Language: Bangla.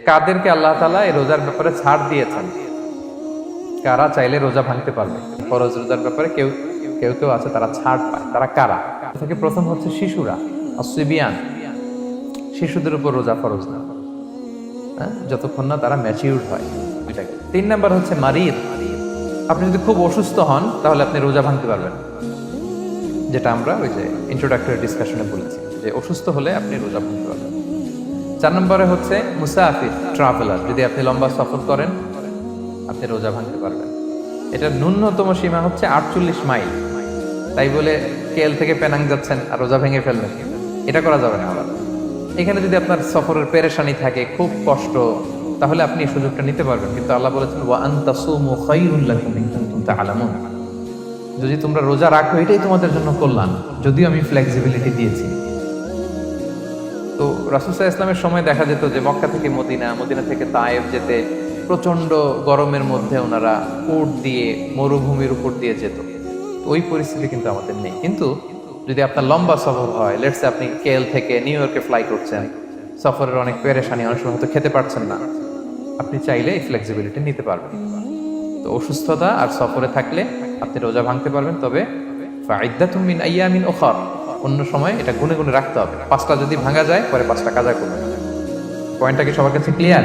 কাদেরকে আল্লাহ তাআলা এই রোজার ব্যাপারে ছাড় দিয়েছেন, কারা চাইলে রোজা ভাঙতে পারবে। ফরজ রোজার ব্যাপারে কেউ কেউ কেউ আছে তারা ছাড় পায়, তারা কারা? থেকে প্রথম হচ্ছে শিশুরা, আসিবিয়ান, শিশুদের উপর রোজা ফরজ না, হ্যাঁ, যতক্ষণ না তারা ম্যাচিউরড হয়। 3 নাম্বার হচ্ছে মারিদ, আপনি যদি খুব অসুস্থ হন তাহলে আপনি রোজা ভাঙতে পারবেন, যেটা আমরা ওই যে ইন্ট্রোডাক্টরি ডিসকাশনে বলেছি যে অসুস্থ হলে আপনি রোজা ভাঙতে পারবেন। 4 নম্বরে হচ্ছে মুসাফির, ট্রাভেলার, যদি আপনি লম্বা সফর করেন আপনি রোজা ভাঙতে পারবেন। এটার ন্যূনতম সীমা হচ্ছে 48 মাইল। তাই বলে কেএল থেকে পেনাং যাচ্ছেন আর রোজা ভেঙে ফেলবেন, এটা করা যাবে না। আবার এখানে যদি আপনার সফরের পেরেশানি থাকে, খুব কষ্ট, তাহলে আপনি এই সুযোগটা নিতে পারবেন। কিন্তু আল্লাহ বলেছেন ওয়া আন তাসুমু খায়রুল লাকুম ইন কুনতুম তা'লামুন, যদি তোমরা রোজা রাখো এটাই তোমাদের জন্য কল্যাণ, যদিও আমি ফ্লেক্সিবিলিটি দিয়েছি। তো রাসূল সাল্লাল্লাহু আলাইহি ওয়াসাল্লামের সময় দেখা যেত যে মক্কা থেকে মদিনা, মদিনা থেকে তায়েফ যেতে প্রচন্ড গরমের মধ্যে ওনারা উট দিয়ে মরুভূমির উপর দিয়ে যেত। ওই পরিস্থিতি কিন্তু আমাদের নেই। কিন্তু যদি আপনার লম্বা সফর হয়, লেটস সে আপনি কেএল থেকে নিউ ইয়র্কে ফ্লাই করছেন, সফরের অনেক পেরেশানি, অনেক সময় হয়তো খেতে পারছেন না, আপনি চাইলে এই ফ্লেক্সিবিলিটি নিতে পারবেন। তো অসুস্থতা আর সফরে থাকলে আপনি রোজা ভাঙতে পারবেন, তবে ফাইদ্দাতুম মিন আইয়ামিন উখার, অন্য সময় এটা গুনে গুনে রাখতে হবে। 5টা যদি ভাঙা যায় পরে 5টা কাজা করবেন। পয়েন্টটা কি সবার কাছে ক্লিয়ার?